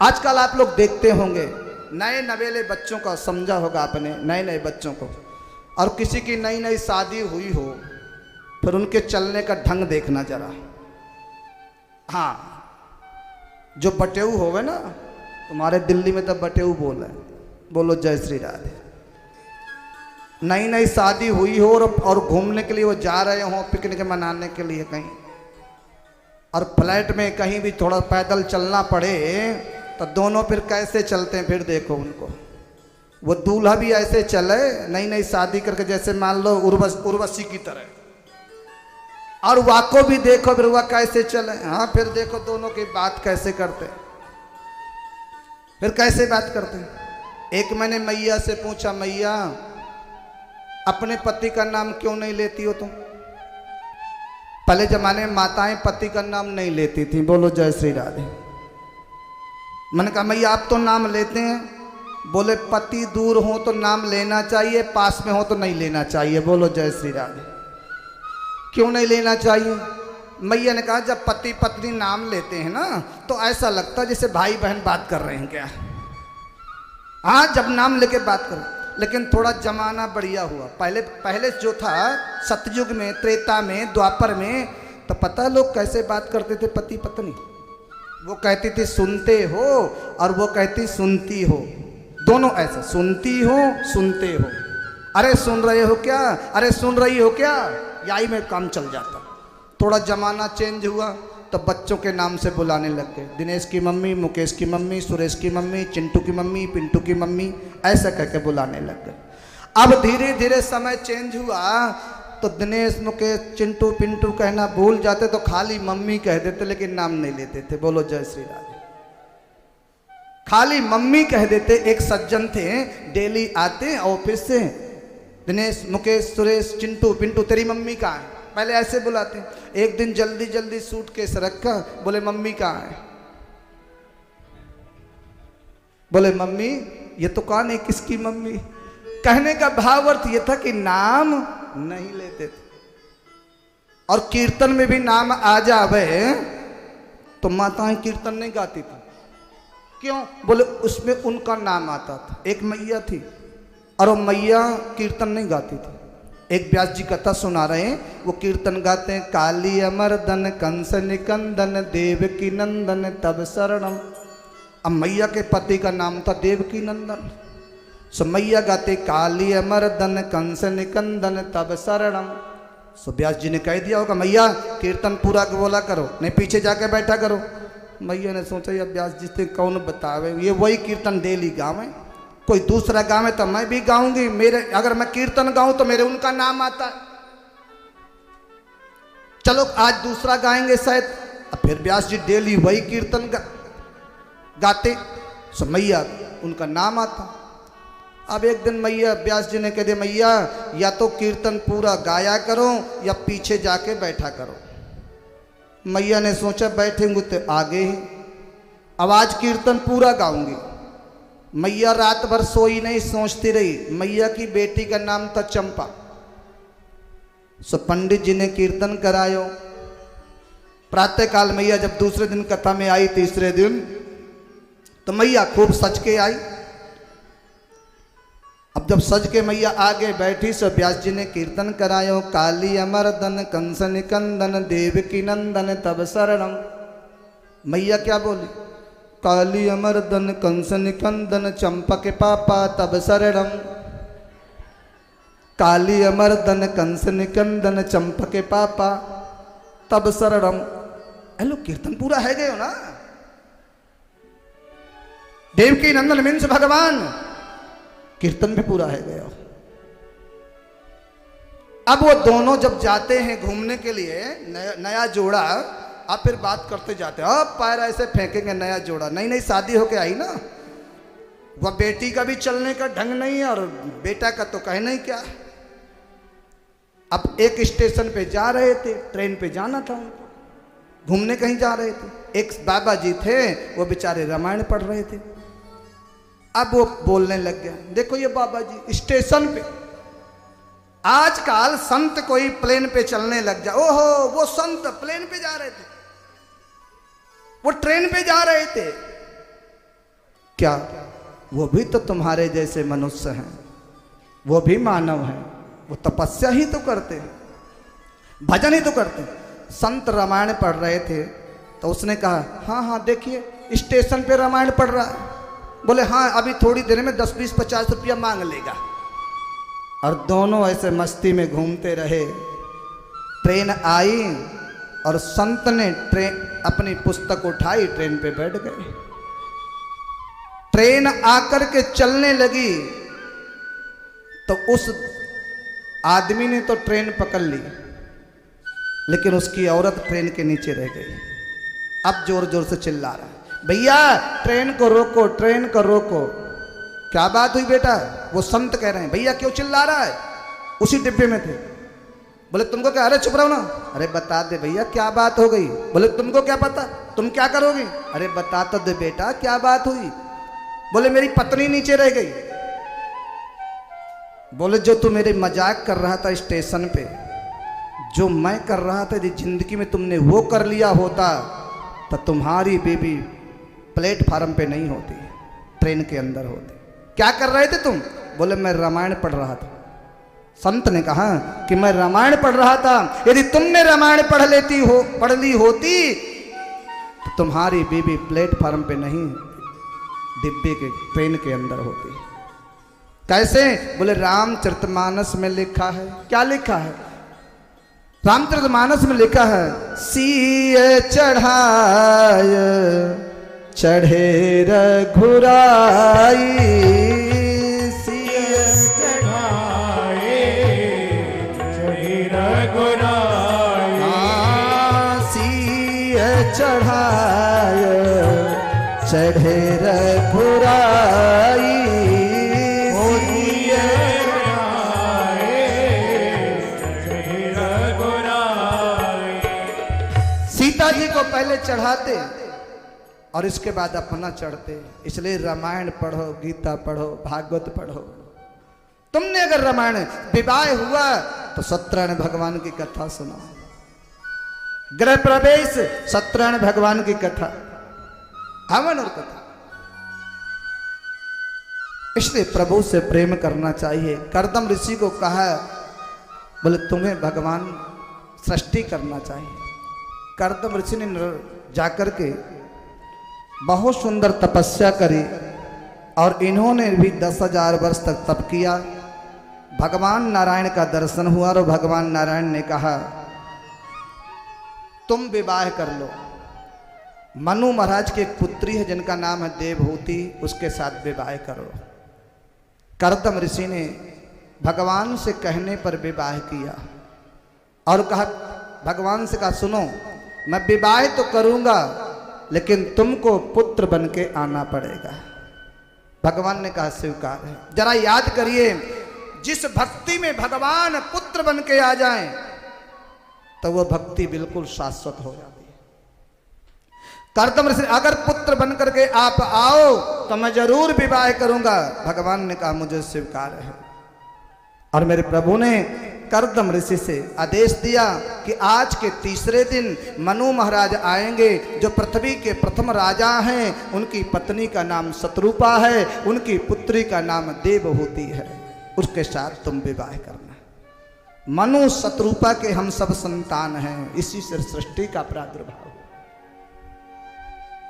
आजकल आप लोग देखते होंगे नए नवेले बच्चों का, समझा होगा आपने, नए नए बच्चों को, और किसी की नई नई शादी हुई हो, फिर उनके चलने का ढंग देखना जरा। हाँ, जो बटेऊ होवे ना, तुम्हारे दिल्ली में तो बटेऊ बोलो जय श्री राधे। नई नई शादी हुई हो और घूमने के लिए वो जा रहे हो, पिकनिक मनाने के लिए कहीं, और फ्लैट में कहीं भी थोड़ा पैदल चलना पड़े तो दोनों फिर कैसे चलते हैं, फिर देखो उनको। वो दूल्हा भी ऐसे चले नई नई शादी करके, जैसे मान लो उर्वशी की तरह, और वाको भी देखो फिर वह कैसे चले। हाँ, फिर देखो दोनों की बात कैसे करते, फिर कैसे बात करते। एक मैंने मैया से पूछा, मैया अपने पति का नाम क्यों नहीं लेती हो तुम? पहले जमाने में माताएं पति का नाम नहीं लेती थी, बोलो जय श्री राधे। मैंने कहा मैया आप तो नाम लेते हैं। बोले पति दूर हो तो नाम लेना चाहिए, पास में हो तो नहीं लेना चाहिए, बोलो जय श्री राधे। क्यों नहीं लेना चाहिए? मैया ने कहा जब पति पत्नी नाम लेते हैं ना तो ऐसा लगता है जैसे भाई बहन बात कर रहे हैं क्या। हाँ, जब नाम लेके बात करो। लेकिन थोड़ा जमाना बढ़िया हुआ। पहले जो था सतयुग में, त्रेता में, द्वापर में, तो पता लोग कैसे बात करते थे पति पत्नी। वो कहती थी सुनते हो और वो कहती सुनती हो, दोनों ऐसे, सुनती हो सुनते हो। अरे सुन रहे हो क्या, अरे सुन रही हो क्या, यही में काम चल जाता। थोड़ा जमाना चेंज हुआ तो बच्चों के नाम से बुलाने लग गए। दिनेश की मम्मी, मुकेश की मम्मी, सुरेश की मम्मी, चिंटू की मम्मी, पिंटू की मम्मी, ऐसा कह के बुलाने लग गए। अब धीरे धीरे समय चेंज हुआ तो दिनेश, मुकेश, चिंटू, पिंटू कहना भूल जाते तो खाली मम्मी कह देते, लेकिन नाम नहीं लेते थे, बोलो जय श्री राधे। खाली मम्मी कह देते। एक सज्जन थे, डेली आते ऑफिस से, दिनेश, मुकेश, सुरेश, चिंटू, पिंटू तेरी मम्मी कहाँ है, पहले ऐसे बुलाते। एक दिन जल्दी जल्दी सूटकेस रखा, बोले मम्मी कहाँ है? बोले मम्मी ये तो कौन है, किसकी मम्मी? कहने का भाव अर्थ ये था कि नाम नहीं लेते थे। और कीर्तन में भी नाम आ जावे तो माताएं कीर्तन नहीं गाती थी। क्यों? बोले उसमें उनका नाम आता था। एक मैया थी और वो मैया कीर्तन नहीं गाती थी। एक व्यास जी कथा सुना रहे हैं, वो कीर्तन गाते हैं, काली अमरदन कंस निकंदन देवकी नंदन तब शरणम। अब मैया के पति का नाम था देवकी नंदन, सो मैया गाते काली अमरदन कंस निकंदन तब शरणम। सो व्यास जी ने कह दिया होगा मैया कीर्तन पूरा बोला करो, नहीं पीछे जाके बैठा करो। मैया ने सोचा या व्यास जी से कौन बतावे, ये वही कीर्तन डेली गावे, कोई दूसरा गावे तो मैं भी गाऊंगी। मेरे अगर मैं कीर्तन गाऊं तो मेरे उनका नाम आता है, चलो आज दूसरा गाएंगे शायद। अब फिर व्यास जी डेली वही कीर्तन गाते, सो मैया उनका नाम आता। अब एक दिन मैया, व्यास जी ने कह दिया मैया या तो कीर्तन पूरा गाया करो या पीछे जाके बैठा करो। मैया ने सोचा बैठेंगे तो आगे ही, अब आज कीर्तन पूरा गाऊंगी। मैया रात भर सोई नहीं, सोचती रही। मैया की बेटी का नाम था चंपा। सो पंडित जी ने कीर्तन करायो। प्रातः काल मैया जब दूसरे दिन कथा में आई, तीसरे दिन, तो मैया खूब सज के आई। अब जब सज के मैया आगे बैठी, सो व्यास जी ने कीर्तन करायो, काली अमरदन कंस निकंदन देवकी नंदन तब शरणम। मैया क्या बोली? काली अमरदन कंस निकंदन चंपा के पापा तब शरणम। काली अमरदन कंस निकंदन चंपा के पापा तब शरणम। हेलो, कीर्तन पूरा है गए हो ना। देवकी नंदन मीन्स भगवान, कीर्तन भी पूरा है गया। अब वो दोनों जब जाते हैं घूमने के लिए, नया जोड़ा, अब फिर बात करते जाते हैं, अब पैर ऐसे फेंकेंगे, नया जोड़ा, नई नई शादी होके आई ना, वह बेटी का भी चलने का ढंग नहीं है और बेटा का तो कहना ही क्या। अब एक स्टेशन पे जा रहे थे, ट्रेन पे जाना था उनको, घूमने कहीं जा रहे थे। एक बाबा जी थे, वो बेचारे रामायण पढ़ रहे थे। अब वो बोलने लग गया, देखो ये बाबा जी स्टेशन पे, आजकल संत कोई प्लेन पे चलने लग जा, ओहो वो संत प्लेन पे जा रहे थे, वो ट्रेन पे जा रहे थे, क्या वो भी तो तुम्हारे जैसे मनुष्य हैं, वो भी मानव हैं, वो तपस्या ही तो करते हैं, भजन ही तो करते हैं। संत रामायण पढ़ रहे थे तो उसने कहा हाँ हाँ देखिए स्टेशन पे रामायण पढ़ रहा है। बोले हाँ अभी थोड़ी देर में 10 20 50 रुपया मांग लेगा। और दोनों ऐसे मस्ती में घूमते रहे। ट्रेन आई और संत ने ट्रेन अपनी पुस्तक उठाई, ट्रेन पे बैठ गए। ट्रेन आकर के चलने लगी तो उस आदमी ने तो ट्रेन पकड़ ली, लेकिन उसकी औरत ट्रेन के नीचे रह गई। अब जोर जोर से चिल्ला रहा है भैया ट्रेन को रोको, ट्रेन को रोको। क्या बात हुई बेटा? वो संत कह रहे हैं भैया क्यों चिल्ला रहा है? उसी डिब्बे में थे। बोले तुमको क्या? अरे चुप रहो ना। अरे बता दे भैया क्या बात हो गई? बोले तुमको क्या पता, तुम क्या करोगे? अरे बता तो दे बेटा क्या बात हुई? बोले मेरी पत्नी नीचे रह गई। बोले जो तू मेरे मजाक कर रहा था स्टेशन पे, जो मैं कर रहा था यदि जिंदगी में तुमने वो कर लिया होता तो तुम्हारी बेबी प्लेटफार्म पे नहीं होती, ट्रेन के अंदर होती। क्या कर रहे थे तुम? बोले मैं रामायण पढ़ रहा था। संत ने कहा कि मैं रामायण पढ़ रहा था, यदि तुमने रामायण पढ़ ली होती तो तुम्हारी बीबी प्लेटफार्म पे नहीं, डिब्बे के ट्रेन के अंदर होती। कैसे? बोले रामचरितमानस में लिखा है। क्या लिखा है? रामचरितमानस में लिखा है सिय चढ़ाय चढ़े रघुराई, सिय चढ़ाए चढ़े रघुराई। सिय चढ़ाय चढ़े रघुराई। सीता जी को पहले चढ़ाते और इसके बाद अपना चढ़ते। इसलिए रामायण पढ़ो, गीता पढ़ो, भागवत पढ़ो। तुमने अगर रामायण विवाह हुआ तो सत्यनारायण भगवान की कथा सुनो, गृह प्रवेश सत्यनारायण भगवान की कथा, हवन और कथा। इसलिए प्रभु से प्रेम करना चाहिए। कर्दम ऋषि को कहा बोले तुम्हें भगवान सृष्टि करना चाहिए। कर्दम ऋषि ने जाकर के बहुत सुंदर तपस्या करी और इन्होंने भी 10,000 वर्ष तक तप किया। भगवान नारायण का दर्शन हुआ और भगवान नारायण ने कहा तुम विवाह कर लो। मनु महाराज की एक पुत्री है जिनका नाम है देवहूति, उसके साथ विवाह करो। कर्दम ऋषि ने भगवान से कहने पर विवाह किया और कहा भगवान से कहा सुनो मैं विवाह तो करूंगा लेकिन तुमको पुत्र बन के आना पड़ेगा। भगवान ने कहा स्वीकार है। जरा याद करिए जिस भक्ति में भगवान पुत्र बन के आ जाएं तो वह भक्ति बिल्कुल शाश्वत हो जाती है। कर्दम ऋषि अगर पुत्र बन करके आप आओ तो मैं जरूर विवाह करूंगा। भगवान ने कहा मुझे स्वीकार है। और मेरे प्रभु ने कर्दम ऋषि से आदेश दिया कि आज के तीसरे दिन मनु महाराज आएंगे जो पृथ्वी के प्रथम राजा हैं। उनकी पत्नी का नाम शत्रुपा है, उनकी पुत्री का नाम देवहूति है, उसके साथ तुम विवाह करना। मनु शत्रुपा के हम सब संतान हैं। इसी से सृष्टि का प्रादुर्भाव,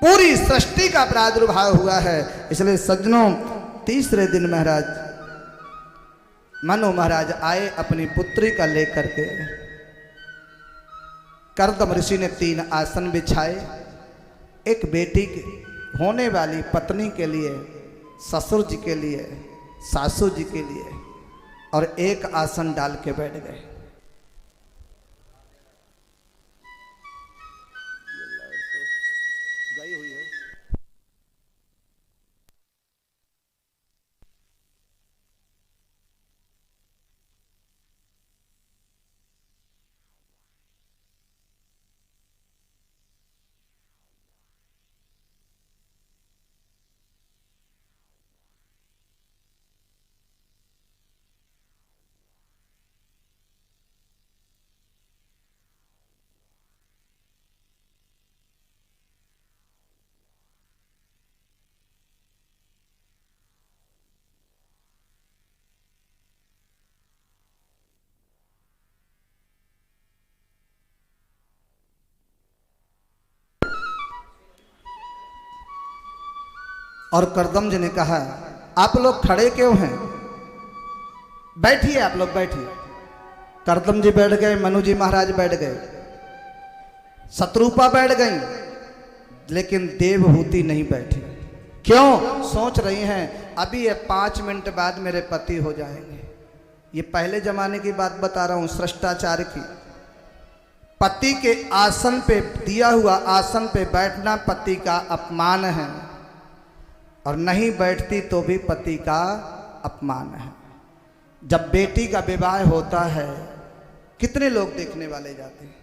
पूरी सृष्टि का प्रादुर्भाव हुआ है। इसलिए सज्जनों तीसरे दिन महाराज मनु महाराज आए अपनी पुत्री का लेकर के। कर्दम ऋषि ने 3 आसन बिछाए, एक बेटी की होने वाली पत्नी के लिए, ससुर जी के लिए, सासू जी के लिए, और एक आसन डाल के बैठ गए। और करदम जी ने कहा, आप लोग खड़े क्यों हैं, बैठिए, आप लोग बैठिए। करदम जी बैठ गए, मनु जी महाराज बैठ गए, शत्रुपा बैठ गई, लेकिन देवहूति नहीं बैठी। क्यों? सोच रही हैं अभी ये 5 मिनट बाद मेरे पति हो जाएंगे। ये पहले जमाने की बात बता रहा हूं, श्रेष्ठाचार की। पति के आसन पे, दिया हुआ आसन पे बैठना पति का अपमान है, और नहीं बैठती तो भी पति का अपमान है। जब बेटी का विवाह होता है, कितने लोग देखने वाले जाते हैं,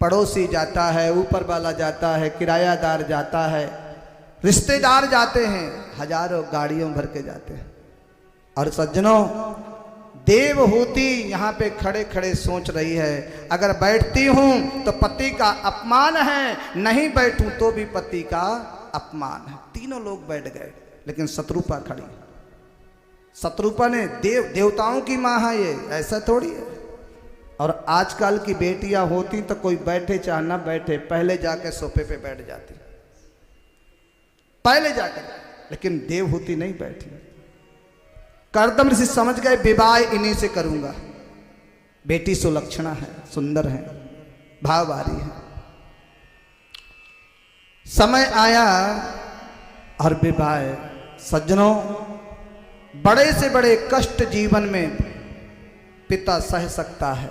पड़ोसी जाता है, ऊपर वाला जाता है, किरायादार जाता है, रिश्तेदार जाते हैं, हजारों गाड़ियों भर के जाते हैं। और सज्जनों, देवहूति यहाँ पे खड़े खड़े सोच रही है, अगर बैठती हूं तो पति का अपमान है, नहीं बैठूं तो भी पति का अपमान है। तीनों लोग बैठ गए, लेकिन शत्रुपा खड़ी। शत्रुपा ने, देवताओं की माँ है ये, ऐसा थोड़ी है। और आजकल की बेटियां होती तो कोई बैठे चाहे ना बैठे, पहले जाके सोफे पे बैठ जाती, पहले जाकर, लेकिन देवहूति नहीं बैठी। करदम ऋषि समझ गए विवाह इन्हीं से करूंगा। बेटी सुलक्षणा है, सुंदर है, भाववारी है। समय आया और विवाह। सज्जनों, बड़े से बड़े कष्ट जीवन में पिता सह सकता है,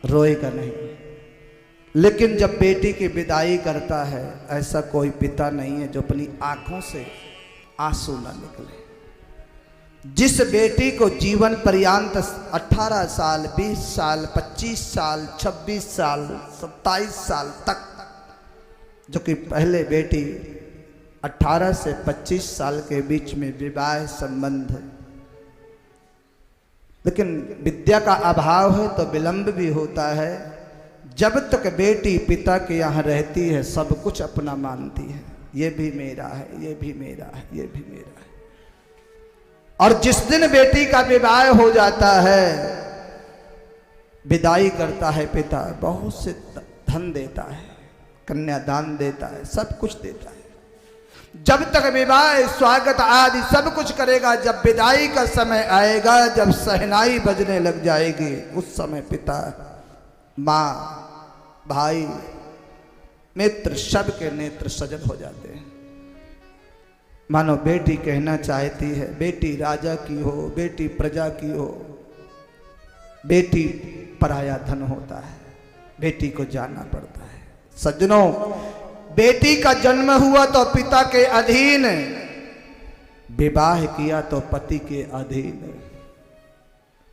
रोएगा नहीं, लेकिन जब बेटी की विदाई करता है, ऐसा कोई पिता नहीं है जो अपनी आंखों से आंसू न निकले। जिस बेटी को जीवन पर्यंत 18 साल, 20 साल, 25 साल, 26 साल, 27 साल तक, जो कि पहले बेटी 18 से 25 साल के बीच में विवाह संबंध है, लेकिन विद्या का अभाव है तो विलंब भी होता है। जब तक बेटी पिता के यहाँ रहती है, सब कुछ अपना मानती है, ये भी मेरा है, ये भी मेरा है, ये भी मेरा है। और जिस दिन बेटी का विवाह हो जाता है, विदाई करता है पिता, बहुत से धन देता है, कन्यादान देता है, सब कुछ देता है। जब तक विवाह, स्वागत आदि सब कुछ करेगा, जब विदाई का समय आएगा, जब सहनाई बजने लग जाएगी, उस समय पिता, माँ, भाई, मित्र, सब के नेत्र सजल हो जाते हैं। मानो बेटी कहना चाहती है, बेटी राजा की हो, बेटी प्रजा की हो, बेटी पराया धन होता है, बेटी को जाना पड़ता है। सज्जनों, बेटी का जन्म हुआ तो पिता के अधीन, विवाह किया तो पति के अधीन,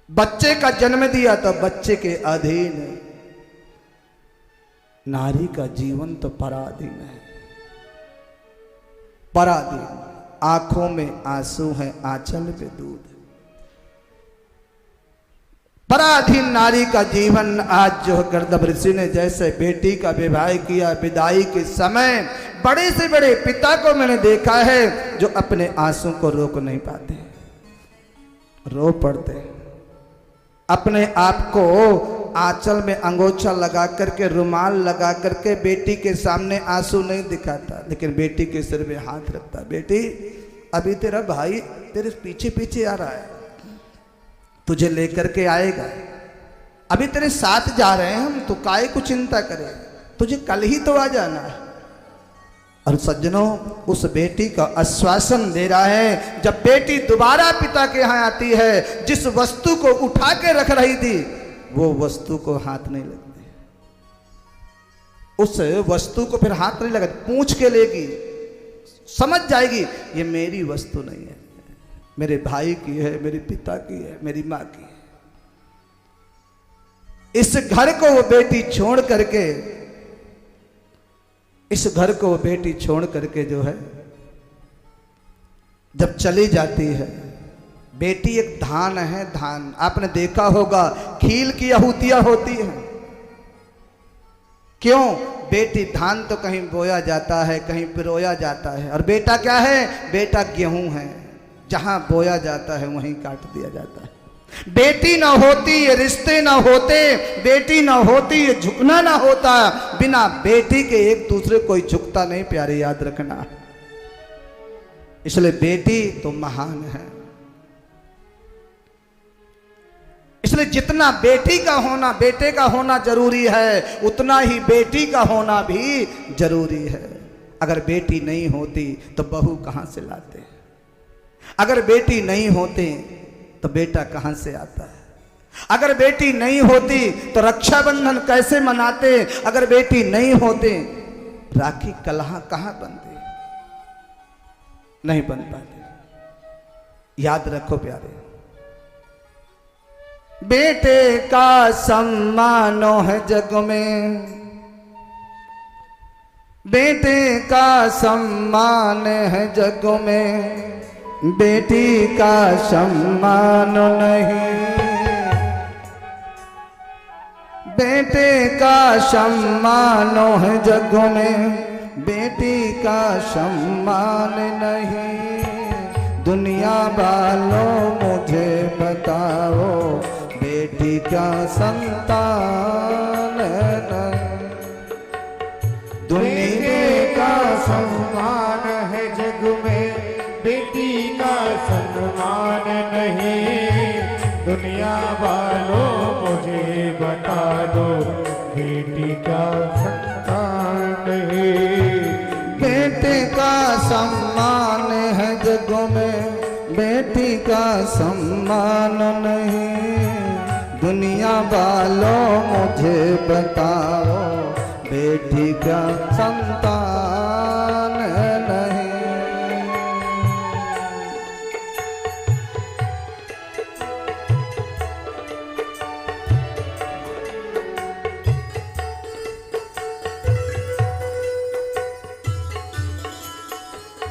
बच्चे का जन्म दिया तो बच्चे के अधीन। नारी का जीवन तो पराधीन है, पराधीन। आंखों में आंसू है, आंचल पे दूध। पराधीन नारी का जीवन। आज जो करदम ऋषि ने जैसे बेटी का विवाह किया, विदाई के समय बड़े से बड़े पिता को मैंने देखा है जो अपने आंसू को रोक नहीं पाते, रो पड़ते, अपने आप को आंचल में अंगोछा लगा करके, रुमाल लगा करके बेटी के सामने आंसू नहीं दिखाता, लेकिन बेटी के सिर में हाथ रखता। बेटी, अभी तेरा भाई तेरे पीछे पीछे आ रहा है, तुझे लेकर के आएगा, अभी तेरे साथ जा रहे हैं हम, तो काहे को चिंता करे, तुझे कल ही तो आ जाना है। और सज्जनों, उस बेटी का आश्वासन दे रहा है। जब बेटी दोबारा पिता के यहाँ आती है, जिस वस्तु को उठा के रख रही थी, वो वस्तु को हाथ नहीं लगती, उस वस्तु को फिर हाथ नहीं लगती, पूछ के लेगी, समझ जाएगी ये मेरी वस्तु नहीं है, मेरे भाई की है, मेरे पिता की है, मेरी माँ की है। इस घर को वो बेटी छोड़ करके, इस घर को वो बेटी छोड़ करके जो है जब चली जाती है, बेटी एक धान है, धान आपने देखा होगा, खील की आहूतियां होती हैं। क्यों? बेटी धान तो कहीं बोया जाता है, कहीं पिरोया जाता है, और बेटा क्या है? बेटा गेहूं है, जहां बोया जाता है वहीं काट दिया जाता है। बेटी ना होती ये रिश्ते ना होते, बेटी ना होती ये झुकना ना होता, बिना बेटी के एक दूसरे कोई झुकता नहीं, प्यारे याद रखना। इसलिए बेटी तो महान है। इसलिए जितना बेटी का होना, बेटे का होना जरूरी है, उतना ही बेटी का होना भी जरूरी है। अगर बेटी नहीं होती तो बहू कहां से लाते? अगर बेटी नहीं होती तो बेटा कहां से आता है? अगर बेटी नहीं होती तो रक्षाबंधन कैसे मनाते? अगर बेटी नहीं होती राखी कलहा कहां बनती? नहीं बन पाते। याद रखो प्यारे, बेटे का सम्मान है जग में, बेटे का सम्मान है जग में, बेटी का सम्मान नहीं। बेटे का सम्मान है जग में, बेटी का सम्मान नहीं। दुनिया वालों मुझे बताओ, बेटी का संतान नहीं। बेटे का सम्मान है जग में, बेटी का सम्मान नहीं। दुनिया वालों मुझे बता दो, बेटी का संतान नहीं। बेटे का सम्मान है जग में, बेटी का सम्मान नहीं। दुनिया वालों मुझे बताओ, बेटी का संतान नहीं।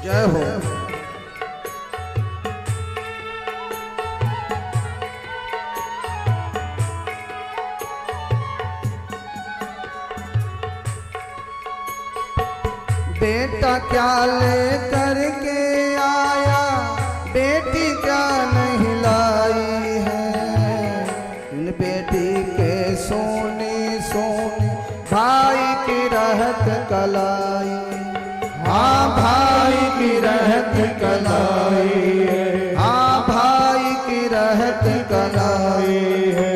जय हो। बेटा क्या ले करके आया, बेटी क्या नहीं लाई है। इन बेटी के सोने सोने भाई की रहत कलाई। हाँ भाई की रहत कलाई है, हाँ भाई की रहत कलाई है।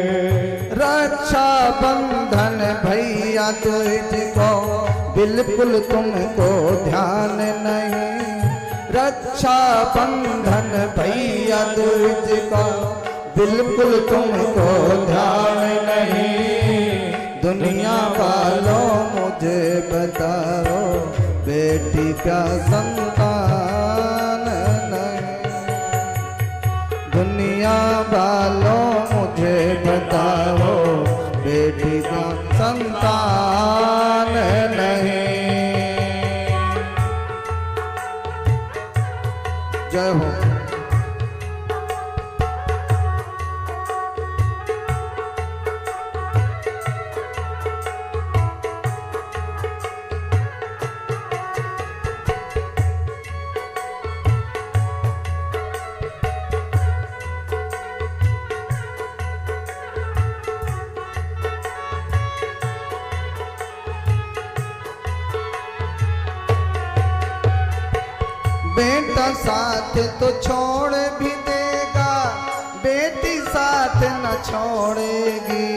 रक्षा बंधन भैया तुझको बिल्कुल तुमको ध्यान नहीं। रक्षा बंधन भैया तुझको बिल्कुल तुमको ध्यान नहीं। दुनिया वालों मुझे बताओ, बेटी का संतान नहीं। दुनिया वालों मुझे बताओ, बेटी का संतान नहीं। जय हो। बेटा साथ तो छोड़ भी देगा, बेटी साथ न छोड़ेगी।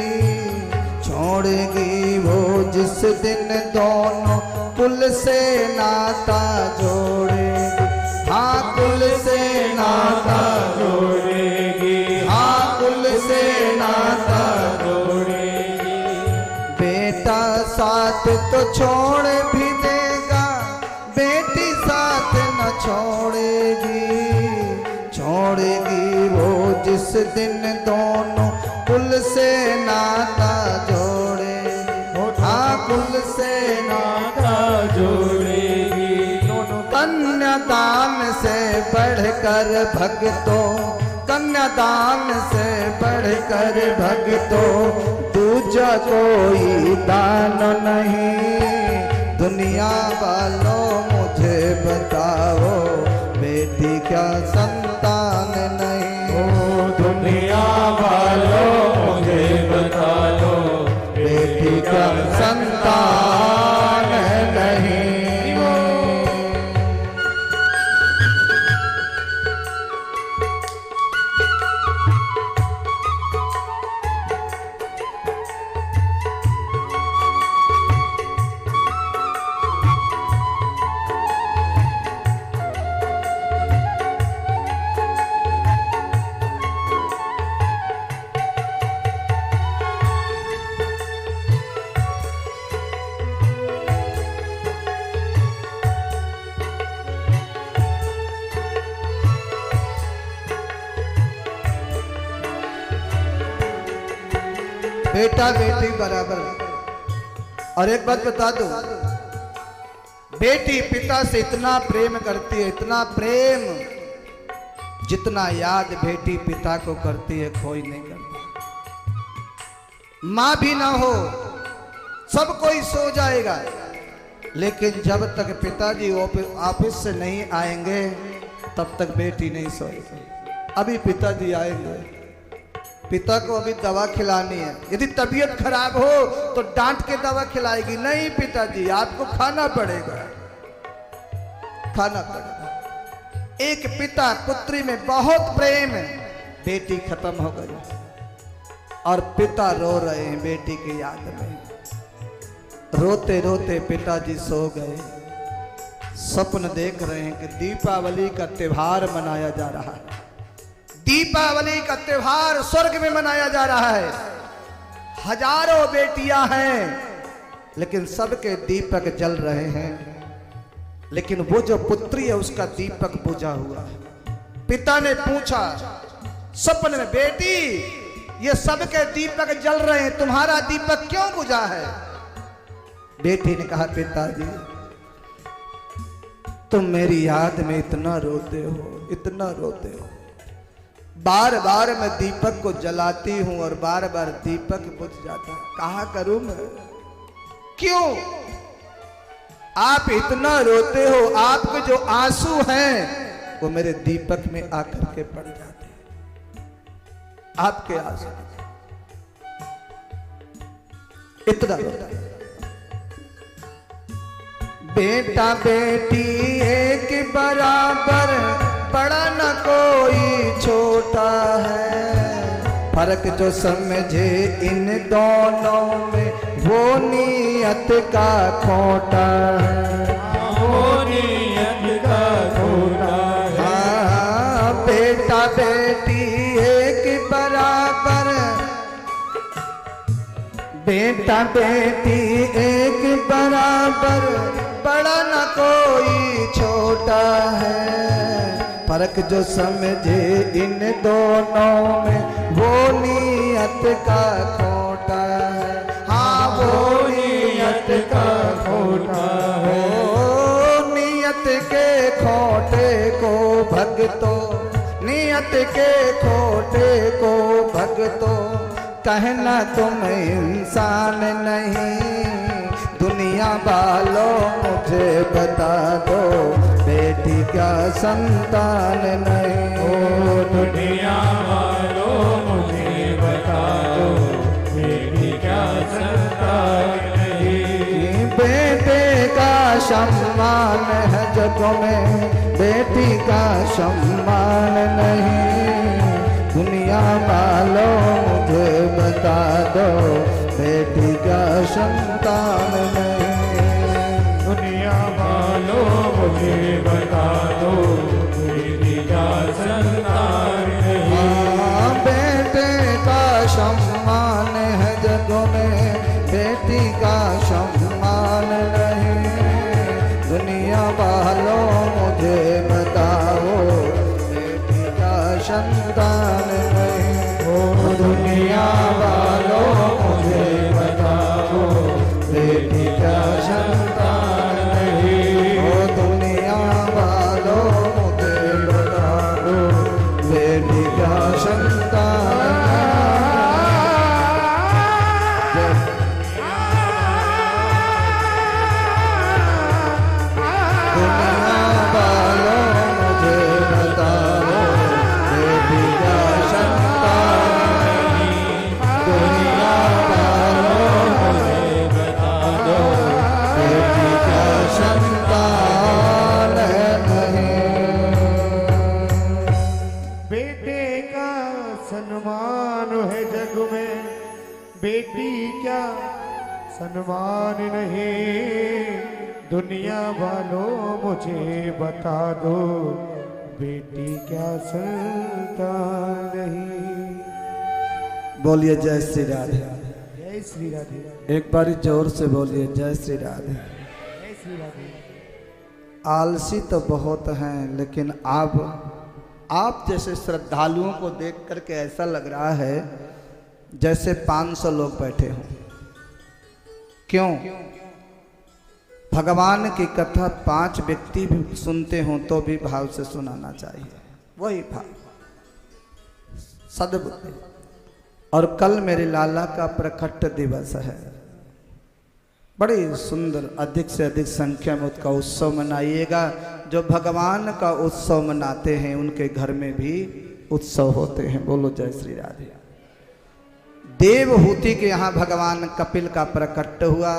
छोड़ेगी वो जिस दिन दोनों कुल से नाता जोड़ेगी। हाँ कुल से नाता जोड़ेगी, हाँ कुल से नाता जोड़ेगी। बेटा साथ तो छोड़ भी देगा, बेटी साथ न छोड़ेगी। छोड़ेगी वो जिस दिन दोनों कुल से नाता जोड़ेगी। हाँ कुल से नाता जोड़ेगी। कन्यादान से बढ़कर भक्तों, कन्यादान से बढ़कर भक्तों, दूजा कोई दान नहीं। दुनिया वालों मुझे बताओ, बेटी क्या संतान नहीं। ओ दुनिया वालों मुझे बता दो, बेटी क्या संतान नहीं। बेटा बेटी बराबर। और एक बात बता दो, बेटी पिता से इतना प्रेम करती है, इतना प्रेम जितना याद बेटी पिता को करती है कोई नहीं करता। मां भी ना हो सब कोई सो जाएगा, लेकिन जब तक पिताजी ऑफिस से नहीं आएंगे तब तक बेटी नहीं सोएगी। अभी पिताजी आएंगे, पिता को अभी दवा खिलानी है। यदि तबीयत खराब हो तो डांट के दवा खिलाएगी, नहीं पिताजी आपको खाना पड़ेगा, खाना पड़ेगा। एक पिता पुत्री में बहुत प्रेम है, बेटी खत्म हो गई और पिता रो रहे हैं बेटी की याद में। रोते रोते पिताजी सो गए, सपन देख रहे हैं कि दीपावली का त्योहार मनाया जा रहा है। दीपावली का त्योहार स्वर्ग में मनाया जा रहा है। हजारों बेटियां हैं लेकिन सबके दीपक जल रहे हैं, लेकिन वो जो पुत्री है उसका दीपक बुझा हुआ है। पिता ने पूछा सपन में, बेटी ये सबके दीपक जल रहे हैं, तुम्हारा दीपक क्यों बुझा है? बेटी ने कहा पिताजी तुम मेरी याद में इतना रोते हो, इतना रोते हो। बार बार मैं दीपक को जलाती हूं और बार बार दीपक बुझ जाता है, कहा करूं मैं? क्यों आप इतना रोते हो? आपके जो आंसू हैं वो मेरे दीपक में आकर के पड़ जाते हैं, आपके आंसू इतना रोता है। बेटा बेटी एक बराबर, बड़ा न कोई छोटा है। फर्क जो समझे इन दोनों में वो नियत का खोटा है, वो नियत का खोटा है। हाँ, बेटा बेटी एक बराबर, बेटा बेटी एक बराबर, बड़ा न कोई छोटा है। फर्क जो समझे इन दोनों में वो नियत का खोटा है। हाँ वो नियत का खोटा है। ओ नियत के खोटे को भगतो, नियत के खोटे को भगतो, कहना तुम इंसान नहीं। दुनिया वालों मुझे बता दो, बेटी क्या संतान नहीं? ओ दुनिया वालों मुझे बता दो, बेटी क्या संतान नहीं? बेटे का सम्मान है जग में, बेटी का सम्मान नहीं। दुनिया वालों मुझे बता दो, बेटी का संतान नहीं। दुनिया वालों मुझे बता दो, बेटी का संतान नहीं? हाँ, बेटे का सम्मान है जग में, बेटी का सम्मान नहीं। दुनिया वालों मुझे बताओ, बेटी का संतान नहीं। ओ दुनिया वालों मुझे बताओ, बेटी का संतान नहीं। ओ दुनिया वालों मुझे बताओ, बेटी का संतान सन्मान नहीं। दुनिया वालों मुझे बता दो, बेटी क्या संतान नहीं? बोलिए जय श्री राधे। जय श्री राधे। एक बार जोर से बोलिए जय श्री राधे। जय श्री राधे। आलसी तो बहुत हैं, लेकिन आप जैसे श्रद्धालुओं को देख करके ऐसा लग रहा है जैसे 500 लोग बैठे हों। क्यों? भगवान की कथा 5 व्यक्ति भी सुनते हों तो भी भाव से सुनाना चाहिए, वही भाव, सद्बुद्धि। और कल मेरे लाला का प्रकट दिवस है, बड़ी सुंदर, अधिक से अधिक संख्या में उसका उत्सव मनाइएगा। जो भगवान का उत्सव मनाते हैं उनके घर में भी उत्सव होते हैं। बोलो जय श्री राधे। देवहूति के यहाँ भगवान कपिल का प्रकट हुआ।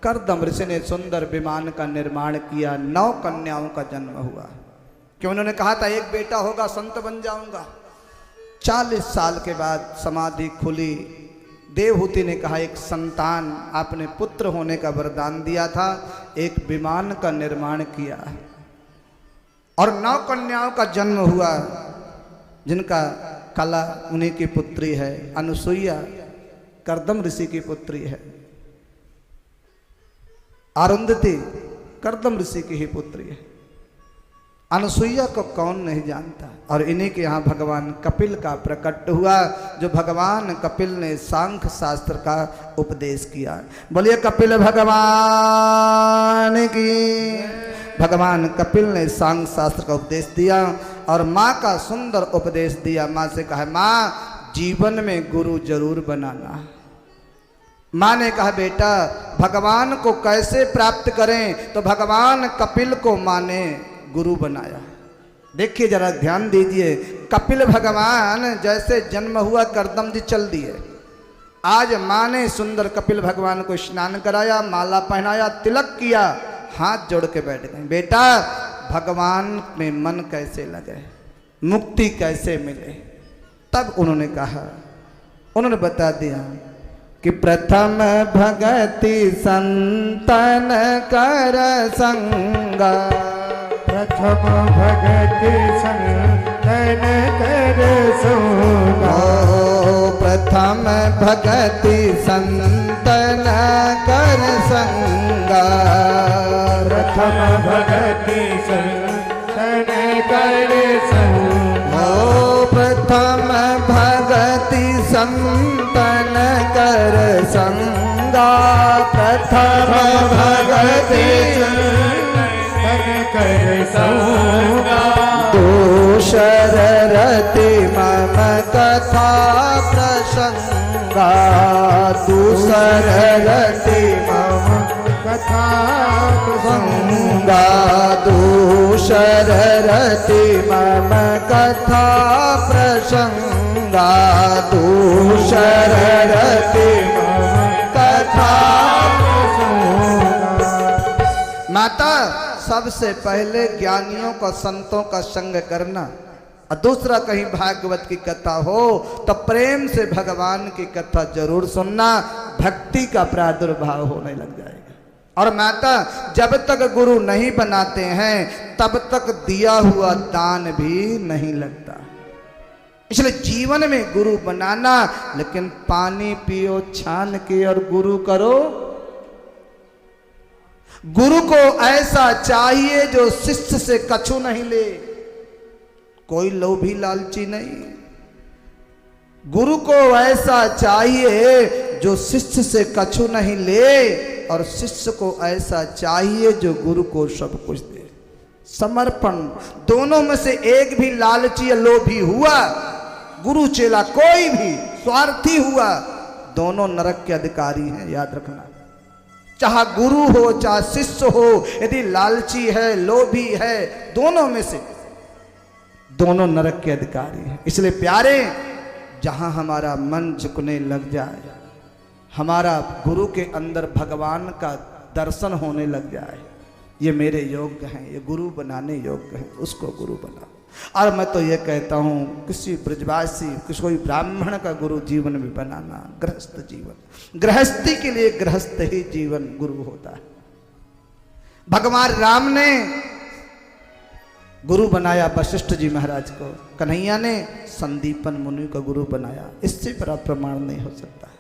कर्दम ऋषि ने सुंदर विमान का निर्माण किया, 9 कन्याओं का जन्म हुआ। क्यों? उन्होंने कहा था एक बेटा होगा संत बन जाऊंगा। 40 साल के बाद समाधि खुली। देवहूति ने कहा एक संतान, आपने पुत्र होने का वरदान दिया था, एक विमान का निर्माण किया और 9 कन्याओं का जन्म हुआ, जिनका कला उन्हीं की पुत्री है। अनुसुईया कर्दम ऋषि की पुत्री है, अरुंधति कर्दम ऋषि की ही पुत्री है। अनुसुईया को कौन नहीं जानता। और इन्हीं के यहाँ भगवान कपिल का प्रकट हुआ, जो भगवान कपिल ने सांख्य शास्त्र का उपदेश किया। बोलिए कपिल भगवान की। भगवान कपिल ने सांख्य शास्त्र का उपदेश दिया और माँ का सुंदर उपदेश दिया। माँ से कहा माँ जीवन में गुरु जरूर बनाना। माँ ने कहा बेटा भगवान को कैसे प्राप्त करें? तो भगवान कपिल को माँ ने गुरु बनाया। देखिए जरा ध्यान दीजिए, कपिल भगवान जैसे जन्म हुआ कर्दम जी चल दिए। आज माँ ने सुंदर कपिल भगवान को स्नान कराया, माला पहनाया, तिलक किया, हाथ जोड़ के बैठ गए। बेटा भगवान में मन कैसे लगे, मुक्ति कैसे मिले? तब उन्होंने कहा, उन्होंने बता दिया कि प्रथम भगति संतन कर संगा। प्रथम भगति संतन कर संगा। प्रथम भगति संतन कर संगा। प्रथम भगति संतन कर संगा। प्रथम भगति संतन कर संगा। प्रथम भगति कर संगा। दूसर रति मम कथा प्रसंगा। दूसर रति मम कथा प्रसंगा। दूसर रति मम कथा प्रसंगा। दूसर रति मम कथा प्रसंगा। माता सबसे पहले ज्ञानियों का, संतों का संग करना, और दूसरा कहीं भागवत की कथा हो तो प्रेम से भगवान की कथा जरूर सुनना, भक्ति का प्रादुर्भाव होने लग जाएगा। और माता जब तक गुरु नहीं बनाते हैं तब तक दिया हुआ दान भी नहीं लगता। इसलिए जीवन में गुरु बनाना, लेकिन पानी पियो छान के और गुरु करो। गुरु को ऐसा चाहिए जो शिष्य से कछु नहीं ले, कोई लोभी लालची नहीं। गुरु को ऐसा चाहिए जो शिष्य से कछु नहीं ले, और शिष्य को ऐसा चाहिए जो गुरु को सब कुछ दे। समर्पण। दोनों में से एक भी लालची या लोभी हुआ, गुरु चेला कोई भी स्वार्थी हुआ, दोनों नरक के अधिकारी हैं, याद रखना। चाहे गुरु हो चाहे शिष्य हो, यदि लालची है लोभी है, दोनों में से दोनों नरक के अधिकारी हैं। इसलिए प्यारे, जहां हमारा मन झुकने लग जाए, हमारा गुरु के अंदर भगवान का दर्शन होने लग जाए, ये मेरे योग्य हैं, ये गुरु बनाने योग्य हैं, उसको गुरु बनाओ। और मैं तो ये कहता हूँ किसी ब्रजवासी, किसी कोई ब्राह्मण का गुरु जीवन में बनाना, गृहस्थ जीवन, गृहस्थी के लिए गृहस्थ ही जीवन गुरु होता है। भगवान राम ने गुरु बनाया वशिष्ठ जी महाराज को, कन्हैया ने संदीपन मुनि को गुरु बनाया, इससे बड़ा प्रमाण नहीं हो सकता है।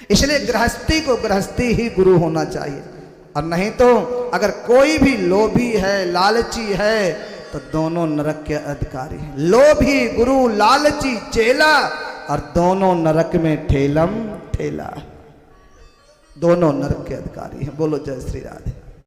इसलिए गृहस्थी को गृहस्थी ही गुरु होना चाहिए, और नहीं तो अगर कोई भी लोभी है लालची है तो दोनों नरक के अधिकारी हैं। लोभी गुरु, लालची चेला, और दोनों नरक में ठेलम ठेला, दोनों नरक के अधिकारी हैं। बोलो जय श्री राधे।